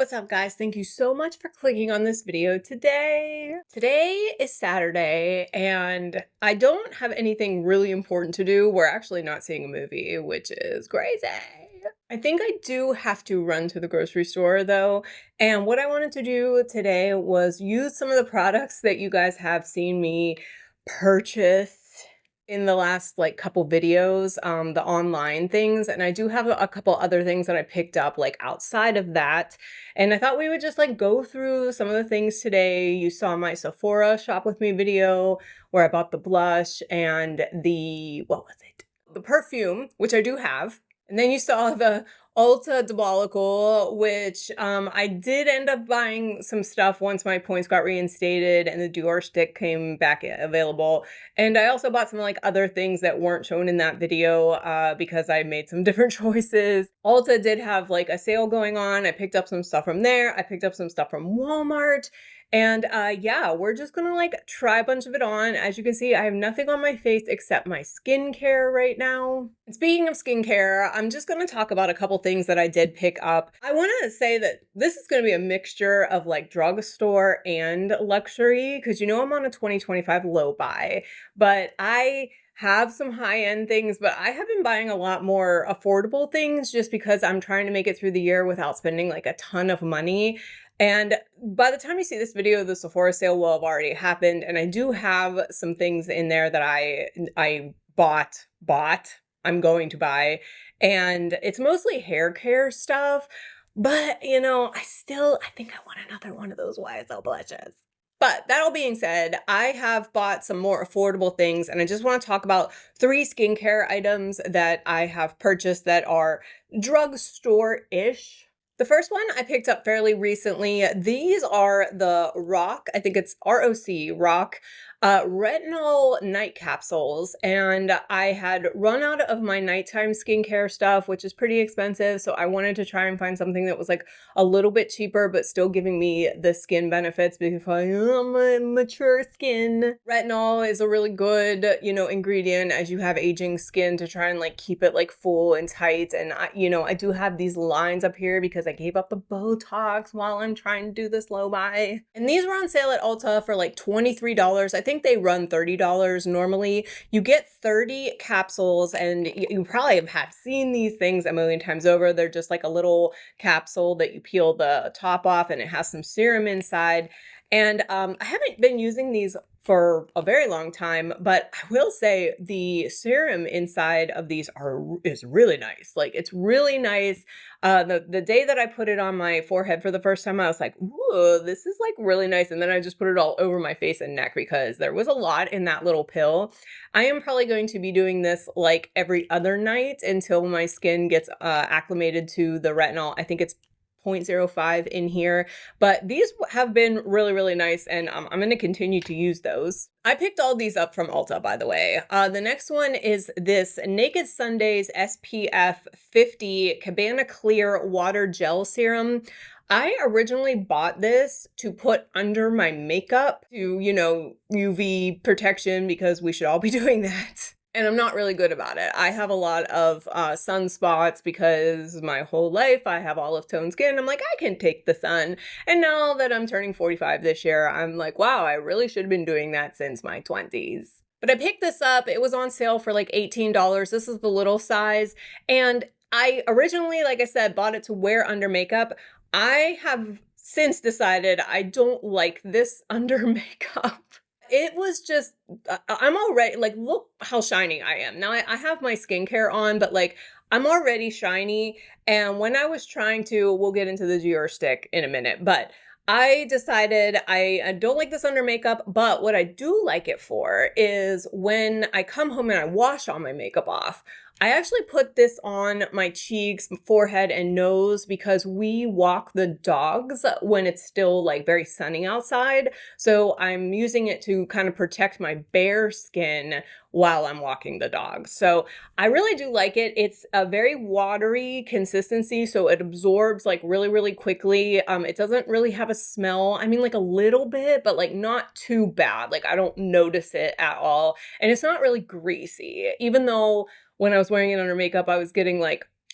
What's up, guys? Thank you so much for clicking on this video today. Today is Saturday and I don't have anything really important to do. We're actually not seeing a movie, which is crazy. I think I do have to run to the grocery store though. And what I wanted to do today was use some of the products that you guys have seen me purchase in the last couple videos, the online things, and I do have a couple other things that I picked up outside of that. And I thought we would just go through some of the things today. You saw my Sephora shop with me video where I bought the blush and what was it? The perfume, which I do have. And then you saw the Ulta Diabolical, which I did end up buying some stuff once my points got reinstated and the Dior stick came back available. And I also bought some other things that weren't shown in that video because I made some different choices. Ulta did have a sale going on. I picked up some stuff from there. I picked up some stuff from Walmart. And yeah, we're just gonna try a bunch of it on. As you can see, I have nothing on my face except my skincare right now. And speaking of skincare, I'm just gonna talk about a couple things that I did pick up. I wanna say that this is gonna be a mixture of drugstore and luxury, because I'm on a 2025 low buy, but I have some high-end things, but I have been buying a lot more affordable things just because I'm trying to make it through the year without spending a ton of money. And by the time you see this video, the Sephora sale will have already happened. And I do have some things in there that I bought, I'm going to buy. And it's mostly hair care stuff. But, I think I want another one of those YSL blushes. But that all being said, I have bought some more affordable things, and I just want to talk about 3 skincare items that I have purchased that are drugstore-ish. The first one I picked up fairly recently. These are the ROC, I think it's ROC, ROC, retinol night capsules. And I had run out of my nighttime skincare stuff, which is pretty expensive. So I wanted to try and find something that was a little bit cheaper, but still giving me the skin benefits because I am a mature skin. Retinol is a really good, ingredient as you have aging skin to try and keep it full and tight. And I do have these lines up here because I gave up the Botox while I'm trying to do this low buy. And these were on sale at Ulta for $23. I think they run $30 normally. You get 30 capsules, and you probably have seen these things a million times over. They're just a little capsule that you peel the top off, and it has some serum inside. And I haven't been using these for a very long time, but I will say the serum inside of these is really nice. It's really nice. The day that I put it on my forehead for the first time, I was like, ooh, this is really nice. And then I just put it all over my face and neck because there was a lot in that little pill. I am probably going to be doing this every other night until my skin gets acclimated to the retinol. I think it's 0.05 in here, but these have been really, really nice, and I'm going to continue to use those. I picked all these up from Ulta, by the way. The next one is this Naked Sundays SPF 50 Cabana Clear Water Gel Serum. I originally bought this to put under my makeup to, UV protection, because we should all be doing that. And I'm not really good about it. I have a lot of sunspots because my whole life I have olive tone skin. I'm I can take the sun. And now that I'm turning 45 this year, I'm wow, I really should have been doing that since my 20s. But I picked this up. It was on sale for $18. This is the little size. And I originally, like I said, bought it to wear under makeup. I have since decided I don't like this under makeup. It was just, I'm already, look how shiny I am. Now, I have my skincare on, but I'm already shiny. And when I was trying to, we'll get into the Dior stick in a minute, but I decided I don't like this under makeup, but what I do like it for is when I come home and I wash all my makeup off, I actually put this on my cheeks, forehead, and nose because we walk the dogs when it's still very sunny outside. So I'm using it to kind of protect my bare skin while I'm walking the dog. So I really do like it. It's a very watery consistency, so it absorbs really, really quickly. It doesn't really have a smell. I mean, a little bit, but not too bad. I don't notice it at all. And it's not really greasy, even though when I was wearing it under makeup, I was getting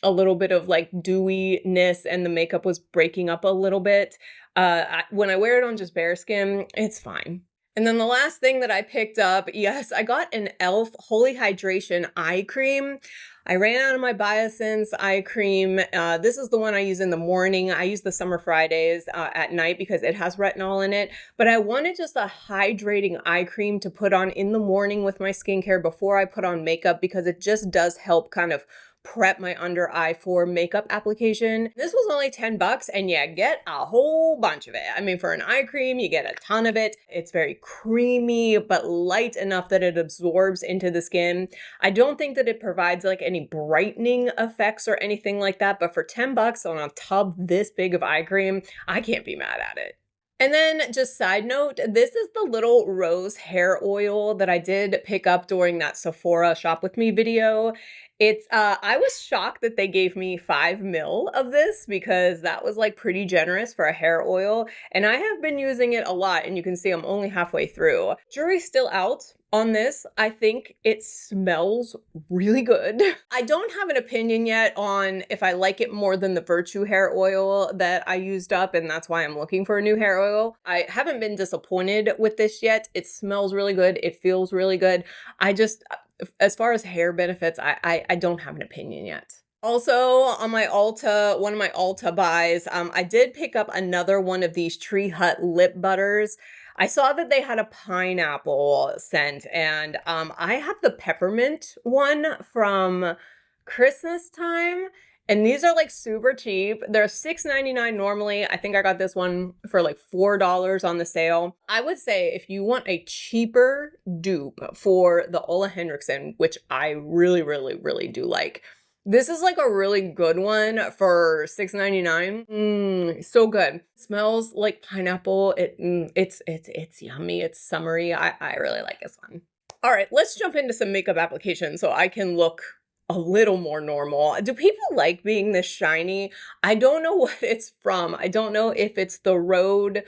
a little bit of like dewiness and the makeup was breaking up a little bit. When I wear it on just bare skin, it's fine. And then the last thing that I picked up, yes, I got an e.l.f. Holy Hydration Eye Cream. I ran out of my Biosense eye cream. This is the one I use in the morning. I use the Summer Fridays at night because it has retinol in it. But I wanted just a hydrating eye cream to put on in the morning with my skincare before I put on makeup because it just does help kind of prep my under eye for makeup application. This was only 10 bucks and you get a whole bunch of it. I mean, for an eye cream, you get a ton of it. It's very creamy, but light enough that it absorbs into the skin. I don't think that it provides like any brightening effects or anything like that, but for 10 bucks on a tub this big of eye cream, I can't be mad at it. And then just side note, this is the little rose hair oil that I did pick up during that Sephora shop with me video. I was shocked that they gave me 5 mil of this because that was like pretty generous for a hair oil. And I have been using it a lot and you can see I'm only halfway through. Jury's still out on this. I think it smells really good. I don't have an opinion yet on if I like it more than the Virtue hair oil that I used up, and that's why I'm looking for a new hair oil. I haven't been disappointed with this yet. It smells really good. It feels really good. As far as hair benefits, I don't have an opinion yet. Also, on my Ulta, one of my Ulta buys, I did pick up another one of these Tree Hut lip butters. I saw that they had a pineapple scent, and I have the peppermint one from Christmas time. And these are like super cheap. They're $6.99 normally. I think I got this one for like $4 on the sale. I would say if you want a cheaper dupe for the Ole Henriksen, which I really, really, really do like, this is like a really good one for $6.99. So good. Smells like pineapple. It's yummy. It's summery. I really like this one. All right, let's jump into some makeup applications so I can look a little more normal. Do people like being this shiny? I don't know what it's from. I don't know if it's the Rhode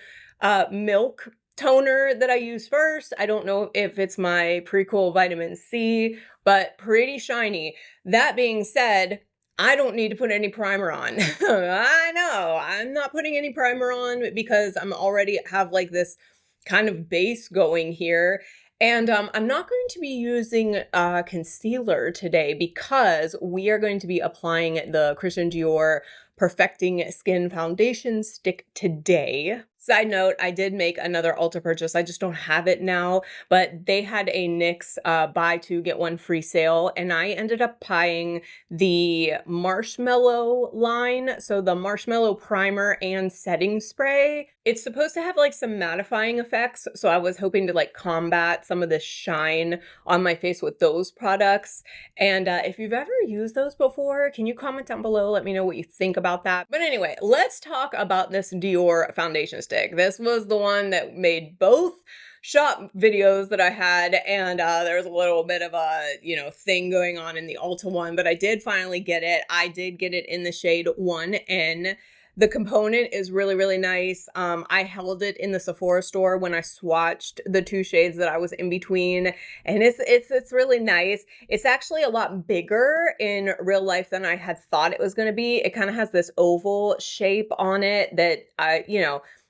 Milk toner that I use first. I don't know if it's my Precool vitamin C, but pretty shiny. That being said, I don't need to put any primer on. I know, I'm not putting any primer on because I'm already have like this kind of base going here. And I'm not going to be using concealer today because we are going to be applying the Christian Dior Perfecting Skin Foundation Stick today. Side note, I did make another Ulta purchase. I just don't have it now, but they had a NYX buy two, get one free sale, and I ended up buying the marshmallow line. So the marshmallow primer and setting spray. It's supposed to have like some mattifying effects. So I was hoping to like combat some of the shine on my face with those products. And if you've ever used those before, can you comment down below? Let me know what you think about that. But anyway, let's talk about this Dior foundation stick. This was the one that made both shop videos that I had, and there's a little bit of a, thing going on in the Ulta one, but I did finally get it. I did get it in the shade 1N. The component is really, really nice. I held it in the Sephora store when I swatched the two shades that I was in between, and it's really nice. It's actually a lot bigger in real life than I had thought it was going to be. It kind of has this oval shape on it that a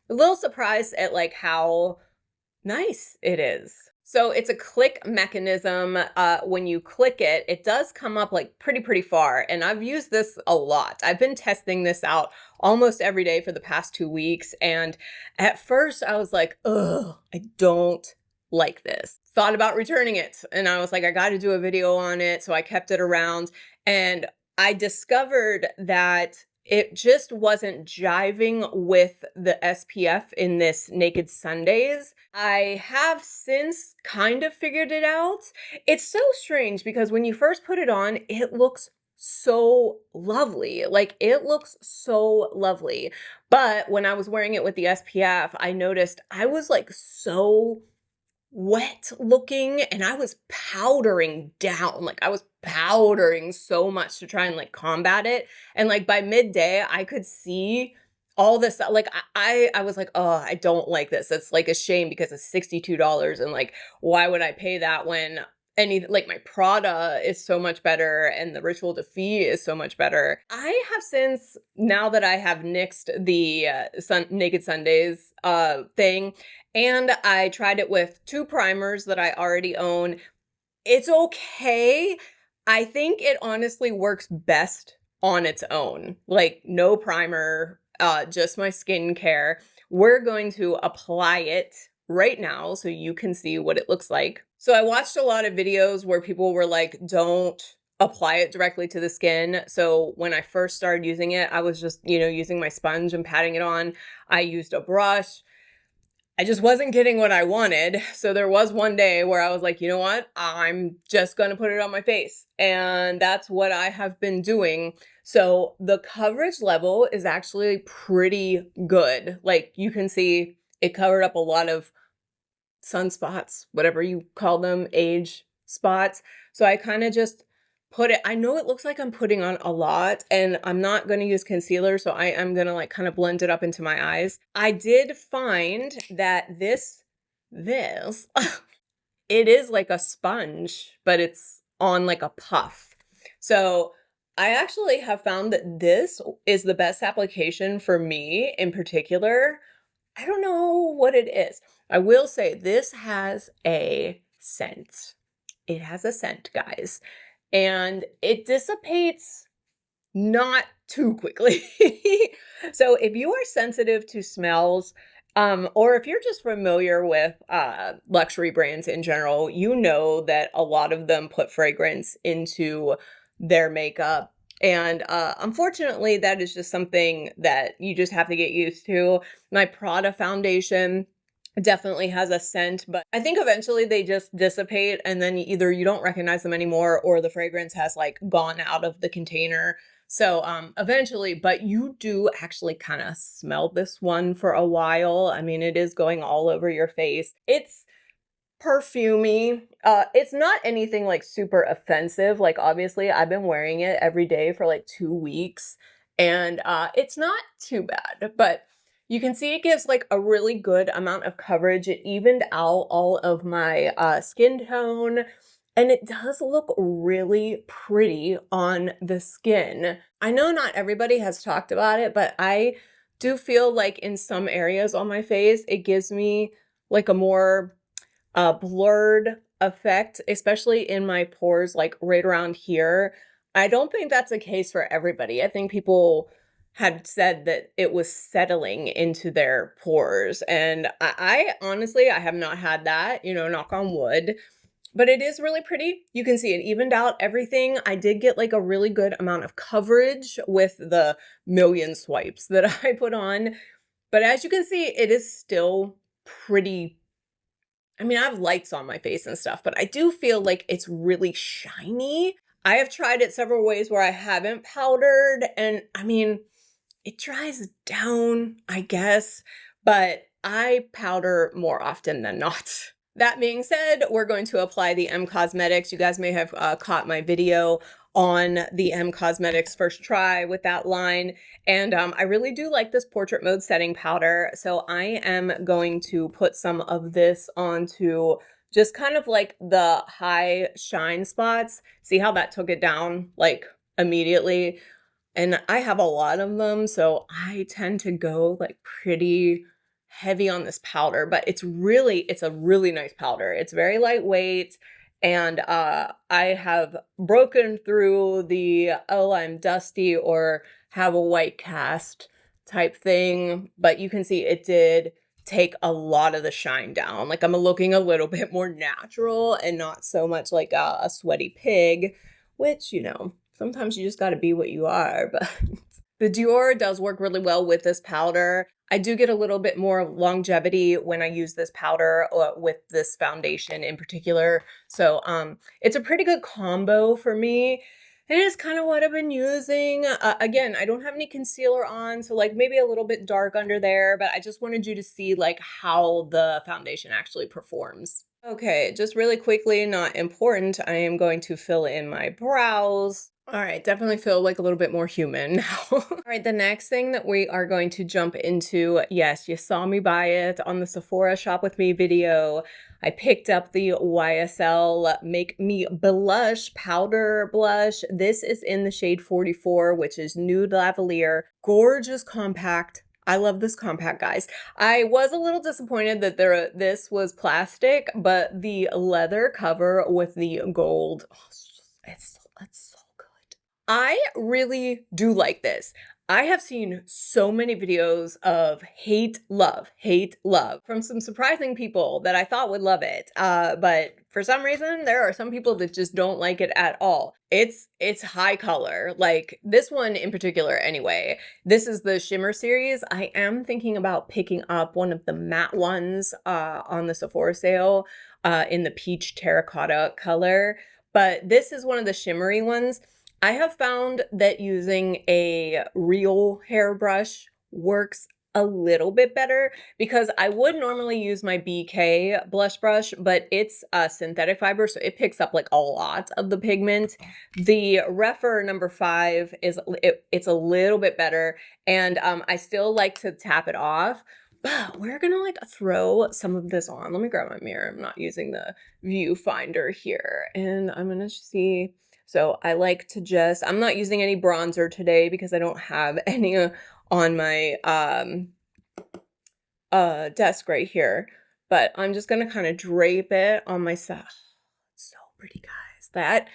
little surprised at like how nice it is. So it's a click mechanism. When you click it, it does come up like pretty far. And I've used this a lot. I've been testing this out almost every day for the past 2 weeks. And at first I was like, ugh, I don't like this. Thought about returning it. And I was like, I got to do a video on it. So I kept it around and I discovered that it just wasn't jiving with the SPF in this Naked Sundays. I have since kind of figured it out. It's so strange because when you first put it on, it looks so lovely. Like it looks so lovely. But when I was wearing it with the SPF, I noticed I was like so wet looking and I was powdering down. Like I was powdering so much to try and like combat it. And like by midday, I could see all this. Like I was like, oh, I don't like this. It's like a shame because it's $62 and like, why would I pay that when any like my Prada is so much better and the Ritual de Fille is so much better. I have since now that I have nixed the Naked Sundays thing, and I tried it with two primers that I already own. It's okay. I think it honestly works best on its own. Like no primer, just my skincare. We're going to apply it right now so you can see what it looks like. So I watched a lot of videos where people were like, don't apply it directly to the skin. So when I first started using it, I was just, using my sponge and patting it on. I used a brush. I just wasn't getting what I wanted. So there was one day where I was like, you know what? I'm just going to put it on my face. And that's what I have been doing. So the coverage level is actually pretty good. Like you can see it covered up a lot of sunspots, whatever you call them, age spots. So I kind of just put it, I know it looks like I'm putting on a lot and I'm not going to use concealer. So I am going to like kind of blend it up into my eyes. I did find that this, it is like a sponge, but it's on like a puff. So I actually have found that this is the best application for me in particular. I don't know what it is. I will say this has a scent. It has a scent, guys, and it dissipates not too quickly. So if you are sensitive to smells, or if you're just familiar with luxury brands in general, you know that a lot of them put fragrance into their makeup. And unfortunately, that is just something that you just have to get used to. My Prada foundation definitely has a scent, but I think eventually they just dissipate and then either you don't recognize them anymore or the fragrance has like gone out of the container. So eventually, but you do actually kind of smell this one for a while. I mean, it is going all over your face. It's perfumey. It's not anything like super offensive. Like obviously I've been wearing it every day for like 2 weeks and it's not too bad, but you can see it gives like a really good amount of coverage. It evened out all of my skin tone and it does look really pretty on the skin. I know not everybody has talked about it, but I do feel like in some areas on my face, it gives me like a more blurred effect, especially in my pores, like right around here. I don't think that's the case for everybody. I think people had said that it was settling into their pores. And I honestly, I have not had that, knock on wood. But it is really pretty. You can see it evened out everything. I did get like a really good amount of coverage with the million swipes that I put on. But as you can see, it is still pretty. I mean, I have lights on my face and stuff, but I do feel like it's really shiny. I have tried it several ways where I haven't powdered, and I mean, it dries down, I guess, but I powder more often than not. That being said, we're going to apply the M Cosmetics. You guys may have caught my video on the M Cosmetics first try with that line. And I really do like this portrait mode setting powder. So I am going to put some of this onto just kind of like the high shine spots. See how that took it down like immediately? And I have a lot of them, so I tend to go like pretty heavy on this powder, but it's a really nice powder. It's very lightweight and I have broken through the oh, I'm dusty or have a white cast type thing, but you can see it did take a lot of the shine down. Like I'm looking a little bit more natural and not so much like a sweaty pig, which, sometimes you just got to be what you are, but the Dior does work really well with this powder. I do get a little bit more longevity when I use this powder with this foundation in particular. So it's a pretty good combo for me. It is kind of what I've been using. Again, I don't have any concealer on, so like maybe a little bit dark under there, but I just wanted you to see like how the foundation actually performs. Okay, just really quickly, not important, I am going to fill in my brows. All right, definitely feel like a little bit more human now. All right, the next thing that we are going to jump into, yes, you saw me buy it on the Sephora Shop With Me video. I picked up the YSL Make Me Blush Powder Blush. This is in the shade 44, which is Nude Lavalier. Gorgeous compact. I love this compact, guys. I was a little disappointed that this was plastic, but the leather cover with the gold, oh, it's so good. I really do like this. I have seen so many videos of hate love from some surprising people that I thought would love it. But for some reason, there are some people that just don't like it at all. It's high color, like this one in particular. Anyway, this is the shimmer series. I am thinking about picking up one of the matte ones on the Sephora sale in the peach terracotta color. But this is one of the shimmery ones. I have found that using a real hairbrush works a little bit better because I would normally use my BK blush brush, but it's a synthetic fiber, so it picks up like a lot of the pigment. The Refer number 5 it's a little bit better, and I still like to tap it off. But we're gonna like throw some of this on. Let me grab my mirror. I'm not using the viewfinder here, and I'm gonna see. So I like to I'm not using any bronzer today because I don't have any on my desk right here, but I'm just gonna kind of drape it on myself. It's so pretty, guys. That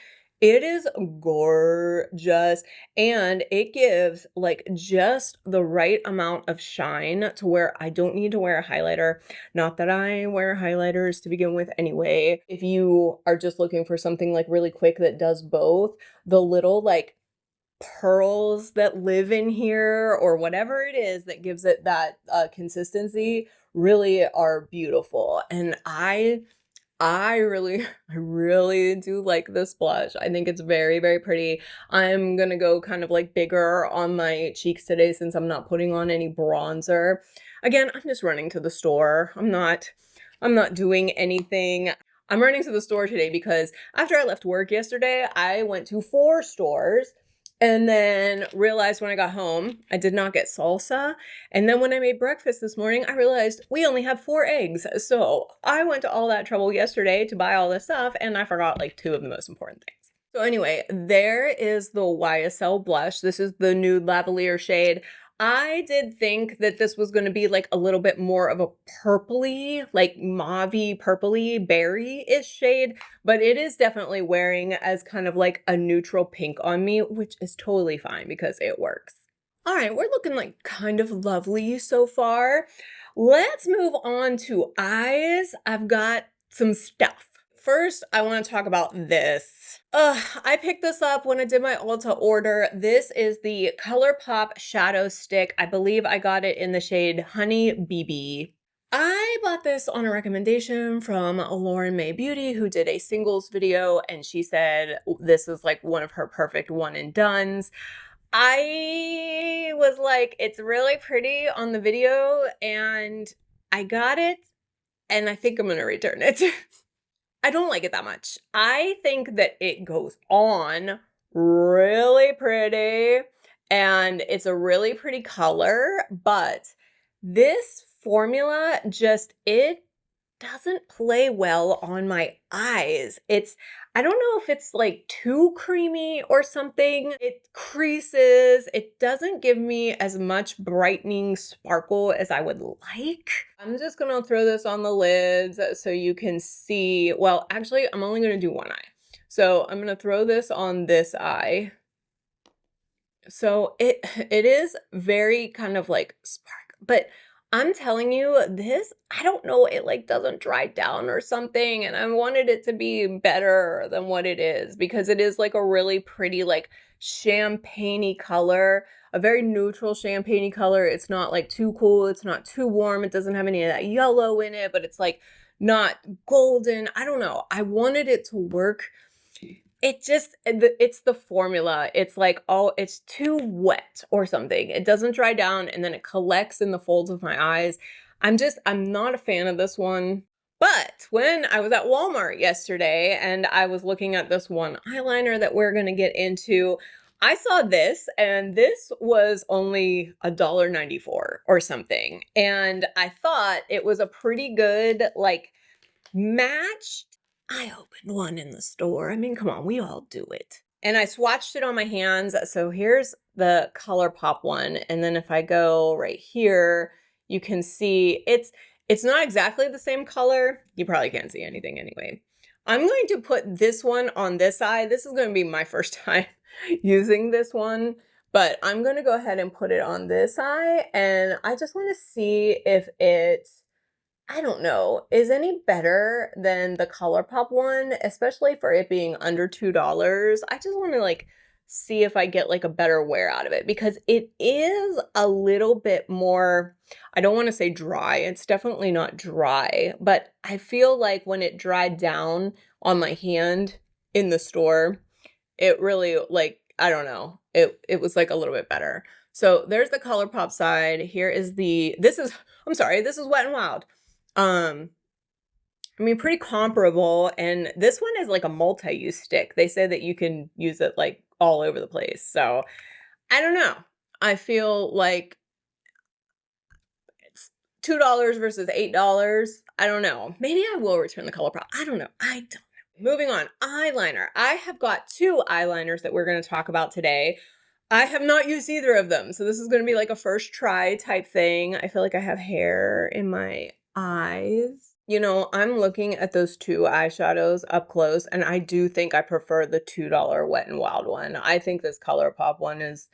it is gorgeous, and it gives like just the right amount of shine to where I don't need to wear a highlighter. Not that I wear highlighters to begin with anyway. If you are just looking for something like really quick that does both, the little like pearls that live in here or whatever it is that gives it that consistency really are beautiful. And I really I really do like this blush. I think it's very, very pretty. I'm gonna go kind of like bigger on my cheeks today since I'm not putting on any bronzer. Again, I'm just running to the store. I'm not doing anything. I'm running to the store today because after I left work yesterday, I went to 4 stores and then realized when I got home, I did not get salsa. And then when I made breakfast this morning, I realized we only have 4 eggs. So I went to all that trouble yesterday to buy all this stuff, and I forgot like 2 of the most important things. So anyway, there is the YSL blush. This is the Nude Lavalier shade. I did think that this was going to be like a little bit more of a purpley, like mauvey, purpley, berry-ish shade, but it is definitely wearing as kind of like a neutral pink on me, which is totally fine because it works. All right, we're looking like kind of lovely so far. Let's move on to eyes. I've got some stuff. First, I want to talk about this. I picked this up when I did my Ulta order. This is the ColourPop Shadow Stick. I believe I got it in the shade Honey BB. I bought this on a recommendation from Lauren May Beauty, who did a singles video, and she said this is like one of her perfect one and dones. I was like, it's really pretty on the video, and I got it, and I think I'm gonna return it. I don't like it that much. I think that it goes on really pretty, and it's a really pretty color, but this formula it doesn't play well on my eyes. I don't know if it's like too creamy or something. It creases. It doesn't give me as much brightening sparkle as I would like. I'm just gonna throw this on the lids so you can see. Well, actually, I'm only gonna do one eye. So I'm gonna throw this on this eye. So it is very kind of like spark, but I'm telling you, this, I don't know, it like doesn't dry down or something, and I wanted it to be better than what it is because it is like a really pretty like champagne-y color, a very neutral champagne-y color. It's not like too cool, it's not too warm, it doesn't have any of that yellow in it, but it's like not golden. I don't know. I wanted it to work. It's the formula. It's like, oh, it's too wet or something. It doesn't dry down and then it collects in the folds of my eyes. I'm not a fan of this one. But when I was at Walmart yesterday and I was looking at this one eyeliner that we're going to get into, I saw this and this was only $1.94 or something. And I thought it was a pretty good, like, matched. I opened one in the store. I mean, come on, we all do it. And I swatched it on my hands. So here's the ColourPop one. And then if I go right here, you can see it's not exactly the same color. You probably can't see anything anyway. I'm going to put this one on this side. This is going to be my first time using this one, but I'm going to go ahead and put it on this eye. And I just want to see if it's, I don't know, is any better than the ColourPop one, especially for it being under $2. I just want to like see if I get like a better wear out of it because it is a little bit more, I don't want to say dry. It's definitely not dry, but I feel like when it dried down on my hand in the store, it really like, I don't know, it was like a little bit better. So there's the ColourPop side. Here is this is Wet n Wild. I mean, pretty comparable. And this one is like a multi-use stick. They say that you can use it like all over the place. So I don't know. I feel like it's $2 versus $8. I don't know. Maybe I will return the ColourPop. I don't know. I don't know. Moving on, eyeliner. I have got two eyeliners that we're going to talk about today. I have not used either of them. So this is going to be like a first try type thing. I feel like I have hair in my eyes. You know, I'm looking at those two eyeshadows up close, and I do think I prefer the $2 Wet n Wild one. I think this ColourPop one is,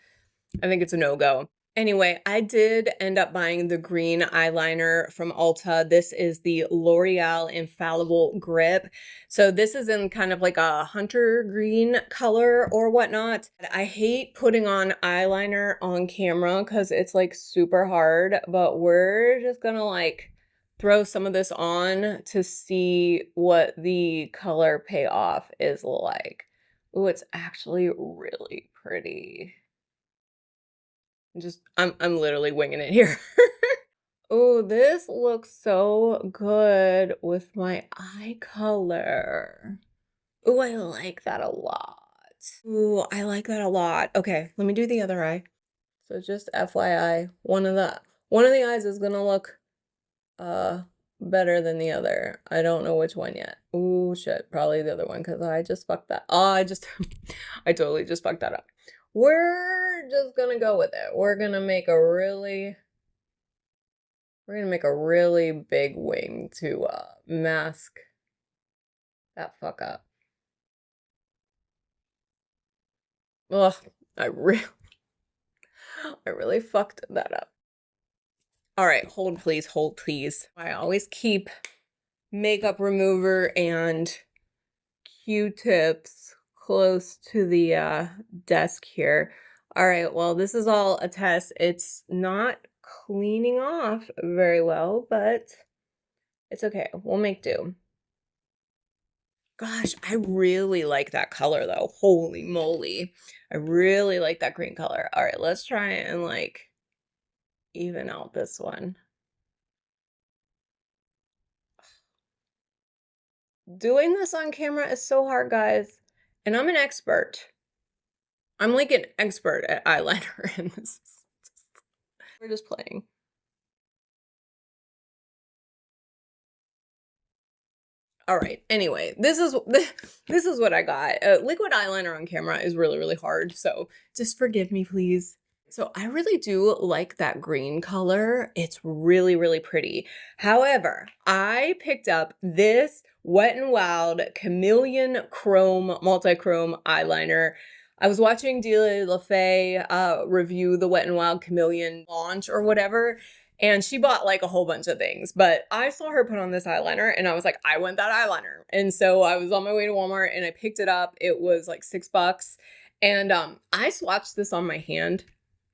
I think it's a no-go. Anyway, I did end up buying the green eyeliner from Ulta. This is the L'Oreal Infallible Grip. So this is in kind of like a hunter green color or whatnot. I hate putting on eyeliner on camera because it's like super hard, but we're just gonna like throw some of this on to see what the color payoff is like. Oh, it's actually really pretty. I'm literally winging it here. Oh, this looks so good with my eye color. Oh, I like that a lot. Oh, I like that a lot. Okay, let me do the other eye. So just FYI, one of the eyes is gonna look better than the other. I don't know which one yet. Oh shit, probably the other one because I just fucked that. Oh, I totally just fucked that up. We're just gonna go with it. We're gonna make a really big wing to mask that fuck up. Ugh, I really I really fucked that up. All right, hold please, hold please. I always keep makeup remover and Q-tips close to the desk here. All right, well, this is all a test. It's not cleaning off very well, but it's okay. We'll make do. Gosh, I really like that color though. Holy moly. I really like that green color. All right, let's try and like even out this one. Doing this on camera is so hard, guys. And I'm an expert. I'm like an expert at eyeliner and we're just playing. All right. Anyway, this is what I got. Liquid eyeliner on camera is really hard, so just forgive me, please. So I really do like that green color. It's really pretty. However, I picked up this Wet n Wild Chameleon Chrome Multi-Chrome Eyeliner. I was watching Delia LaFay review the Wet n Wild Chameleon launch or whatever, and she bought like a whole bunch of things, but I saw her put on this eyeliner and I was like, I want that eyeliner. And so I was on my way to Walmart and I picked it up. It was like $6. And I swatched this on my hand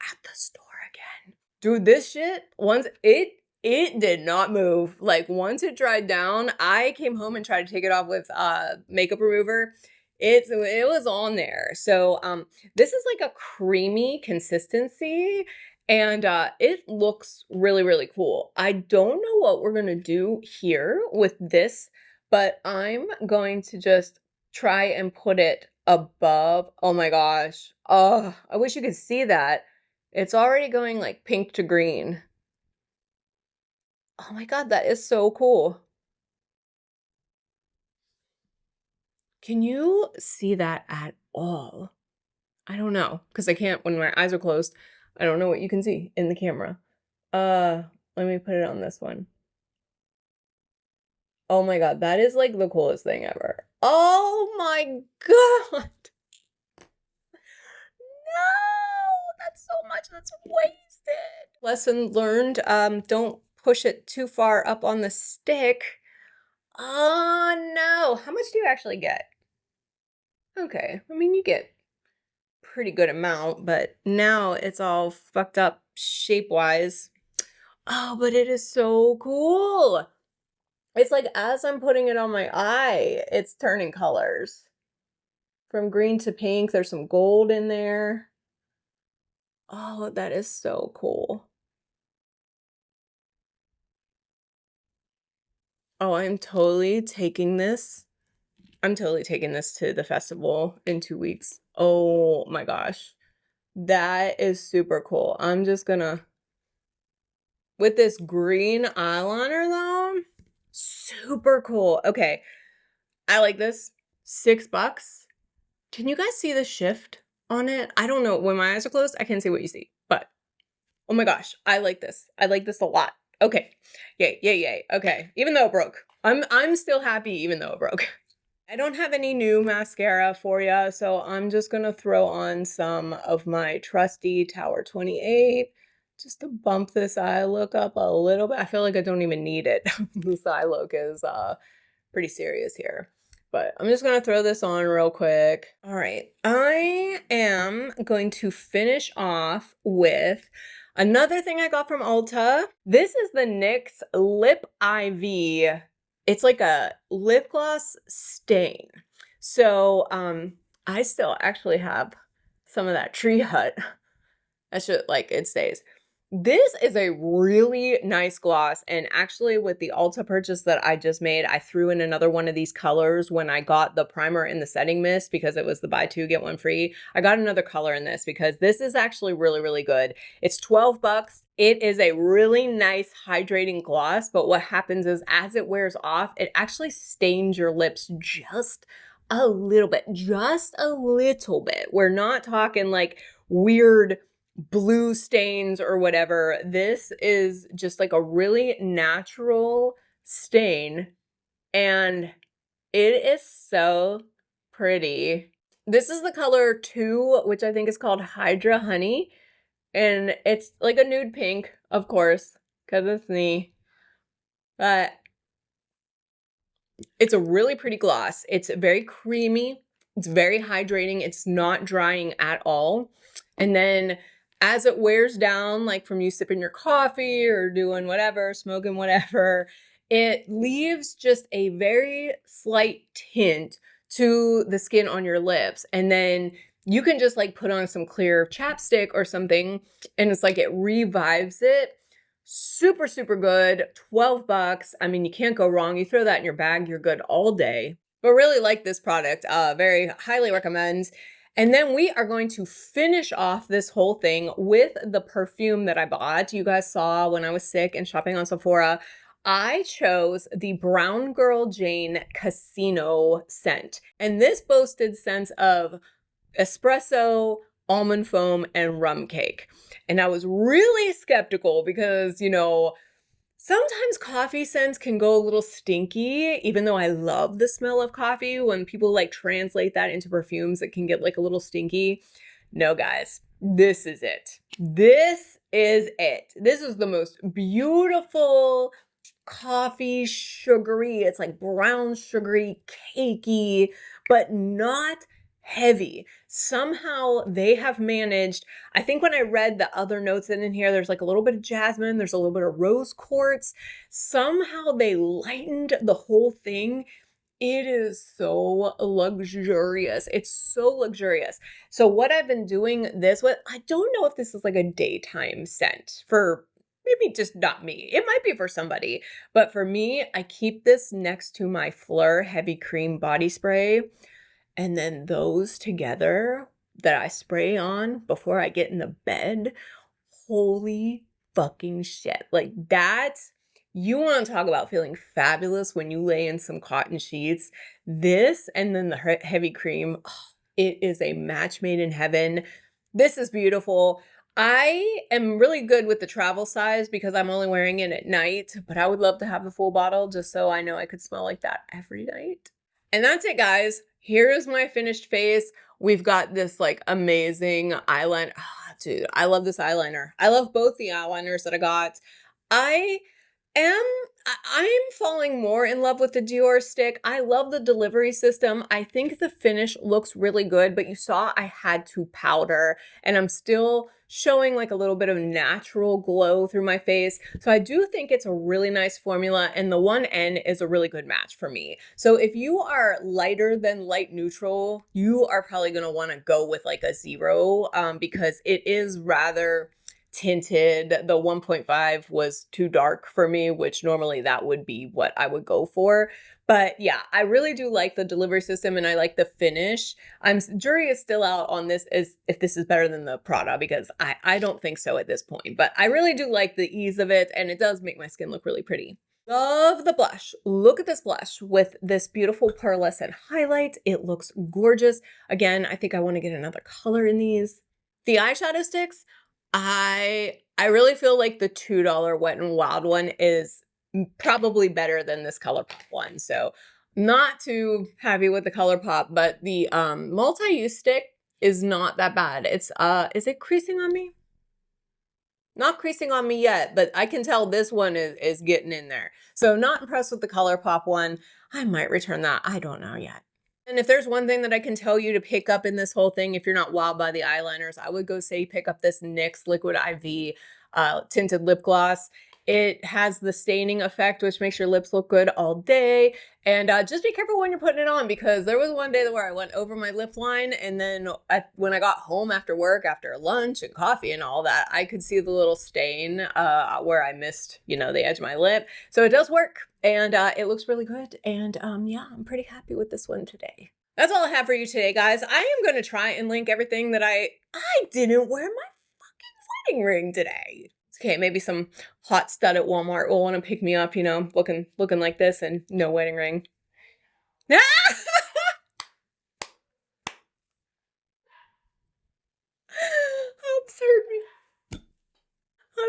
at the store again. Dude, this shit, once it did not move. Like once it dried down, I came home and tried to take it off with makeup remover. It was on there. So this is like a creamy consistency. And it looks really, really cool. I don't know what we're gonna do here with this, but I'm going to just try and put it above. Oh my gosh. Oh, I wish you could see that. It's already going like pink to green. Oh my God, that is so cool. Can you see that at all? I don't know, because I can't when my eyes are closed. I don't know what you can see in the camera. Uh, Let me put it on this one. Oh my God, that is like the coolest thing ever. Oh my God. No, that's so much. That's wasted. Lesson learned, don't push it too far up on the stick. Oh no. How much do you actually get? Okay. I mean, you get pretty good amount, but now it's all fucked up shape-wise. Oh, but it is so cool. It's like as I'm putting it on my eye, it's turning colors. From green to pink, there's some gold in there. Oh, that is so cool. Oh, I'm totally taking this to the festival in 2 weeks. Oh my gosh. That is super cool. I'm just gonna with this green eyeliner though, super cool. Okay, I like this. $6. Can you guys see the shift on it? I don't know. When my eyes are closed, I can't see what you see, but oh my gosh, I like this. I like this a lot. Okay. Yay, yay, yay. Okay. Even though it broke. I'm still happy even though it broke. I don't have any new mascara for you, so I'm just gonna throw on some of my trusty Tower 28 just to bump this eye look up a little bit. I feel like I don't even need it. This eye look is pretty serious here. But I'm just gonna throw this on real quick. All right, I am going to finish off with another thing I got from Ulta. This is the NYX Lip IV. It's like a lip gloss stain. So, I still actually have some of that Tree Hut. That shit, like, it stays. This is a really nice gloss, and actually with the Ulta purchase that I just made, I threw in another one of these colors when I got the primer and the setting mist because it was the buy two, get one free. I got another color in this because this is actually really, really good. It's $12. It is a really nice hydrating gloss, but what happens is as it wears off, it actually stains your lips just a little bit, just a little bit. We're not talking like weird blue stains or whatever. This is just like a really natural stain and it is so pretty. This is the color 2, which I think is called Hydra Honey, and it's like a nude pink, of course, because it's me. But it's a really pretty gloss. It's very creamy. It's very hydrating. It's not drying at all. And then as it wears down, like from you sipping your coffee or doing whatever, smoking whatever, it leaves just a very slight tint to the skin on your lips. And then you can just like put on some clear chapstick or something, and it's like it revives it. Super, super good. $12. I mean, you can't go wrong. You throw that in your bag, you're good all day. But really like this product. Very highly recommend. And then we are going to finish off this whole thing with the perfume that I bought. You guys saw when I was sick and shopping on Sephora. I chose the Brown Girl Jane Casino scent. And this boasted scents of espresso, almond foam, and rum cake. And I was really skeptical because, you know, sometimes coffee scents can go a little stinky, even though I love the smell of coffee. When people like translate that into perfumes, it can get like a little stinky. No, guys, this is it. This is it. This is the most beautiful coffee, sugary. It's like brown, sugary, cakey, but not heavy. Somehow they have managed, I think when I read the other notes in here, there's like a little bit of jasmine, there's a little bit of rose quartz. Somehow they lightened the whole thing It is so luxurious. It's so luxurious. So what I've been doing this with, I don't know if this is like a daytime scent for maybe just not me. It might be for somebody, but for me, I keep this next to my Fleur heavy cream body spray, and then those together that I spray on before I get in the bed. Holy fucking shit. Like that, you want to talk about feeling fabulous when you lay in some cotton sheets. This and then the heavy cream, oh, it is a match made in heaven. This is beautiful. I am really good with the travel size because I'm only wearing it at night, but I would love to have the full bottle just so I know I could smell like that every night. And that's it, guys. Here's my finished face. We've got this like amazing eyeliner. Ah, dude, I love this eyeliner. I love both the eyeliners that I got. I am I'm falling more in love with the Dior stick. I love the delivery system. I think the finish looks really good, but you saw I had to powder and I'm still showing like a little bit of natural glow through my face. So I do think it's a really nice formula and the 1N is a really good match for me. So if you are lighter than light neutral, you are probably going to want to go with like a 0 because it is rather tinted. The 1.5 was too dark for me, which normally that would be what I would go for. But yeah, I really do like the delivery system and I like the finish. Jury is still out on this as if this is better than the Prada because I don't think so at this point. But I really do like the ease of it and it does make my skin look really pretty. Love the blush. Look at this blush with this beautiful pearlescent highlight. It looks gorgeous. Again, I think I want to get another color in these. The eyeshadow sticks, I really feel like the $2 Wet n Wild one is probably better than this ColourPop one. So not too happy with the ColourPop, but the multi-use stick is not that bad. It's is it creasing on me? Not creasing on me yet, but I can tell this one is getting in there. So not impressed with the ColourPop one. I might return that. I don't know yet. And if there's one thing that I can tell you to pick up in this whole thing, if you're not wowed by the eyeliners, I would go say pick up this NYX Liquid IV tinted lip gloss. It has the staining effect, which makes your lips look good all day. And just be careful when you're putting it on because there was one day where I went over my lip line and then when I got home after work, after lunch and coffee and all that, I could see the little stain where I missed, you know, the edge of my lip. So it does work and it looks really good. And yeah, I'm pretty happy with this one today. That's all I have for you today, guys. I am going to try and link everything that I didn't wear my fucking wedding ring today. Okay, maybe some hot stud at Walmart will want to pick me up, you know, looking like this and no wedding ring. I'm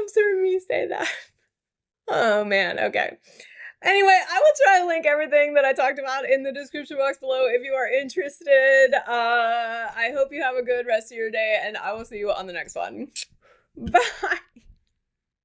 certain you say that. Oh man, okay. Anyway, I will try to link everything that I talked about in the description box below if you are interested. I hope you have a good rest of your day and I will see you on the next one. Bye.